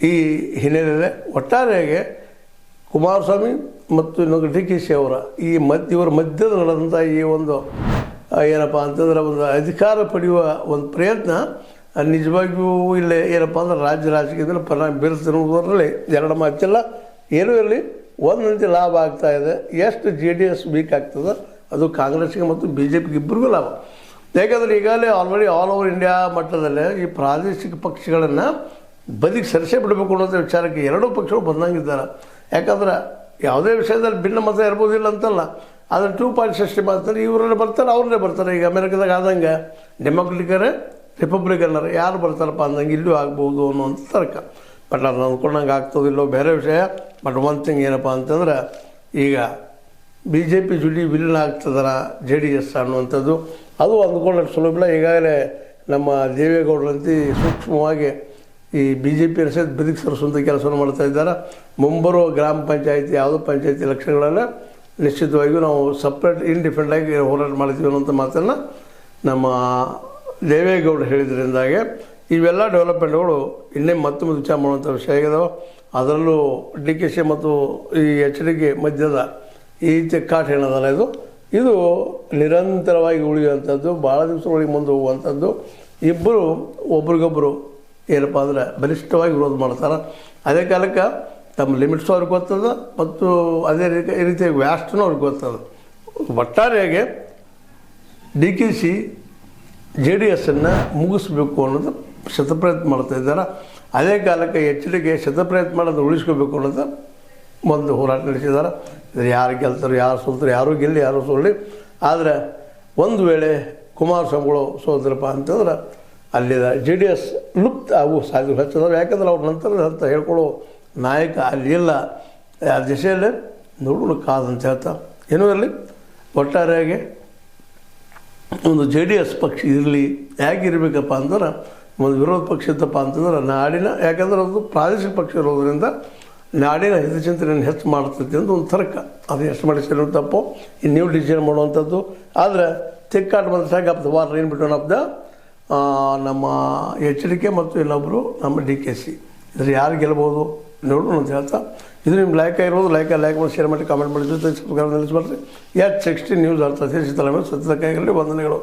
ಈ ಹಿನ್ನೆಲೆಯಲ್ಲಿ ಒಟ್ಟಾರೆಯಾಗಿ ಕುಮಾರಸ್ವಾಮಿ ಮತ್ತು ಇನ್ನೊಂದು ಡಿ ಕೆ ಶಿ ಅವರ ಇವರ ಮಧ್ಯದ ನಡೆದಂಥ ಈ ಒಂದು ಏನಪ್ಪ ಅಂತಂದ್ರೆ ಒಂದು ಅಧಿಕಾರ ಪಡೆಯುವ ಒಂದು ಪ್ರಯತ್ನ ನಿಜವಾಗಿಯೂ ಇಲ್ಲೇ ಏನಪ್ಪ ಅಂದ್ರೆ ರಾಜ್ಯ ರಾಜಕೀಯದಲ್ಲಿ ಪರಿಣಾಮ ಬೀರ್ತಿರುವುದರಲ್ಲಿ ಎರಡು ಮಾತಿಲ್ಲ. ಏನೂ ಇರಲಿ, ಒಂದಂತೆ ಲಾಭ ಆಗ್ತಾಯಿದೆ. ಎಷ್ಟು JDS ವೀಕ್ ಆಗ್ತದೆ ಅದು ಕಾಂಗ್ರೆಸ್ಗೆ ಮತ್ತು BJPಗೆ ಇಬ್ಬರಿಗೂ ಲಾಭ. ಯಾಕಂದರೆ ಈಗಾಗಲೇ ಆಲ್ರೆಡಿ ಆಲ್ ಓವರ್ ಇಂಡಿಯಾ ಮಟ್ಟದಲ್ಲೇ ಈ ಪ್ರಾದೇಶಿಕ ಪಕ್ಷಗಳನ್ನು ಬದಿಗೆ ಸರಿಸೇ ಬಿಡಬೇಕು ಅನ್ನೋಂಥ ವಿಚಾರಕ್ಕೆ ಎರಡೂ ಪಕ್ಷಗಳು ಬಂದಂಗಿದ್ದಾರೆ. ಯಾಕಂದ್ರೆ ಯಾವುದೇ ವಿಷಯದಲ್ಲಿ ಭಿನ್ನ ಮತ ಇರ್ಬೋದಿಲ್ಲ ಅಂತಲ್ಲ, ಆದರೆ 2 ಪಾಯಿಂಟ್ ಸಿಸ್ಟಮ್ ಆಗ್ತಾರೆ. ಇವರಲ್ಲೇ ಬರ್ತಾರೆ, ಅವ್ರನ್ನೇ ಬರ್ತಾರೆ. ಈಗ ಅಮೆರಿಕದಾಗ ಆದಂಗೆ ಡೆಮೊಕ್ರೆಟಿಕರೇ ರಿಪಬ್ಲಿಕನ್ನರು ಯಾರು ಬರ್ತಾರಪ್ಪ ಅಂದಂಗೆ ಇಲ್ಲೂ ಆಗ್ಬೋದು ಅನ್ನುವಂಥ ತರ್ಕ. ಬಟ್ ಅದು ಅಂದ್ಕೊಂಡಂಗೆ ಆಗ್ತದಿಲ್ಲೋ ಬೇರೆ ವಿಷಯ. ಬಟ್ ಒನ್ ಥಿಂಗ್ ಏನಪ್ಪ ಅಂತಂದ್ರೆ, ಈಗ BJP ಜುಡಿ ವಿಲೀನ ಆಗ್ತದಾರ JDS ಅನ್ನುವಂಥದ್ದು ಅದು ಅಂದ್ಕೊಂಡ್ರೆ ಸುಲಭ. ಈಗಾಗಲೇ ನಮ್ಮ ದೇವೇಗೌಡರಂತೆ ಸೂಕ್ಷ್ಮವಾಗಿ ಈ BJP ಸಹಿತ ಬದಿಗೆ ಸರಿಸುವಂಥ ಕೆಲಸವನ್ನು ಮಾಡ್ತಾ ಇದ್ದಾರೆ. ಮುಂಬರುವ ಗ್ರಾಮ ಪಂಚಾಯತಿ ಯಾವುದೋ ಪಂಚಾಯತಿ ಎಲೆಕ್ಷನ್ಗಳನ್ನು ನಿಶ್ಚಿತವಾಗಿಯೂ ನಾವು ಸಪ್ರೇಟ್ ಇಂಡಿಪೆಂಡೆಂಟಾಗಿ ಹೋರಾಟ ಮಾಡ್ತೀವಿ ಅನ್ನೋಂಥ ಮಾತನ್ನು ನಮ್ಮ ದೇವೇಗೌಡರು ಹೇಳಿದ್ರಿಂದಾಗೆ ಇವೆಲ್ಲ ಡೆವಲಪ್ಮೆಂಟ್ಗಳು ಇನ್ನೇ ಮತ್ತೊಂದು ವಿಚಾರ ಮಾಡುವಂಥ ವಿಷಯ ಆಗಿದಾವೆ. ಅದರಲ್ಲೂ DKC ಮತ್ತು ಈ HDK ಮಧ್ಯದ ಈ ತೆಕ್ಕಾಟ ಏನದಲ್ಲ, ಇದು ನಿರಂತರವಾಗಿ ಉಳಿಯುವಂಥದ್ದು, ಭಾಳ ದಿವಸಗಳಿಗೆ ಮುಂದೆ ಹೋಗುವಂಥದ್ದು. ಇಬ್ಬರು ಒಬ್ರಿಗೊಬ್ಬರು ಏನಪ್ಪ ಅಂದ್ರೆ ಬಲಿಷ್ಠವಾಗಿ ವಿರೋಧ ಮಾಡ್ತಾರೆ. ಅದೇ ಕಾಲಕ್ಕೆ ತಮ್ಮ ಲಿಮಿಟ್ಸು ಅವ್ರಿಗೆ ಗೊತ್ತದ ಮತ್ತು ಅದೇ ರೀತಿಯಾಗಿ ವ್ಯಾಸ್ಟೂ ಅವ್ರಿಗೆ ಗೊತ್ತದ. ಒಟ್ಟಾರೆಯಾಗಿ DKC JDSನ್ನು ಮುಗಿಸ್ಬೇಕು ಅನ್ನೋದು ಶತಪ್ರಯತ್ನ ಮಾಡ್ತಾ ಇದ್ದಾರೆ. ಅದೇ ಕಾಲಕ್ಕೆ HDK ಶತಪ್ರಯತ್ನ ಮಾಡೋದು ಉಳಿಸ್ಕೋಬೇಕು ಅನ್ನೋದು ಒಂದು ಹೋರಾಟ ನಡೆಸಿದ್ದಾರೆ. ಇದು ಯಾರು ಗೆಲ್ತಾರೆ, ಯಾರು ಸೋಲ್ತಾರೆ, ಯಾರೂ ಗೆಲ್ಲಿ ಯಾರೂ ಸೋಲಿ. ಆದರೆ ಒಂದು ವೇಳೆ ಕುಮಾರಸ್ವಾಮಿಗಳು ಸೋದ್ರಪ್ಪ ಅಂತಂದ್ರೆ ಅಲ್ಲಿದ JDS ಲುಪ್ತ ಆಗುವ ಸಾಧ್ಯತೆ ಹೆಚ್ಚಿದಾವೆ. ಯಾಕಂದ್ರೆ ಅವ್ರ ನಂತರ ಅಂತ ಹೇಳ್ಕೊಳ್ಳೋ ನಾಯಕ ಅಲ್ಲಿ ಇಲ್ಲ. ಆ ದಿಶೆಯಲ್ಲೇ ನೋಡೋಣ ಕಾದಂತ ಹೇಳ್ತಾ ಏನೂ ಇರಲಿ. ಒಟ್ಟಾರೆಯಾಗಿ ಒಂದು JDS ಪಕ್ಷ ಇರಲಿ. ಯಾಕೆ ಇರಬೇಕಪ್ಪ ಅಂದ್ರೆ, ಒಂದು ವಿರೋಧ ಪಕ್ಷ ಇತ್ತಪ್ಪ ಅಂತಂದ್ರೆ ನಾಡಿನ, ಯಾಕಂದ್ರೆ ಅದು ಪ್ರಾದೇಶಿಕ ಪಕ್ಷ ಇರೋದರಿಂದ ನಾಡಿನ ಹಿತಚಿಂತನೆಯನ್ನು ಹೆಚ್ಚು ಮಾಡ್ತೈತಿ ಅಂತ ಒಂದು ತರ್ಕ. ಅದು ಎಷ್ಟು ಮಾಡಿಸಿರೋ ತಪ್ಪು, ಇನ್ನು ನೀವು ಡಿಸಿಷನ್ ಮಾಡುವಂಥದ್ದು. ಆದರೆ ತಿಕ್ಕಾಟ ಬಂದ ಸಾಕು ವಾರ್ ಏನು ಬಿಟ್ಟು ಆಫ್ ದ ನಮ್ಮ HDK ಮತ್ತು ಇನ್ನೊಬ್ಬರು ನಮ್ಮ DKC. ಇದ್ರ ಯಾರು ಗೆಲ್ಬೋದು ನೋಡೋಣ ಅಂತ ಹೇಳ್ತಾ, ಇದು ನಿಮ್ಮ ಲೈಕ್ ಆಗಿರ್ಬೋದು. ಲೈಕ್ ಮಾಡಿ, ಶೇರ್ ಮಾಡಿ, ಕಾಮೆಂಟ್ ಮಾಡಿ, ಜೊತೆ ಸಬ್ಸ್ಕ್ರೈಬ್ ನಿಲ್ಲಿಸ್ಬಾರ್ದು. H16 ನ್ಯೂಸ್ ಅರ್ಥ ಸತ್ಯದ ಕೈಗಳಲ್ಲಿ ವಂದನೆಗಳು.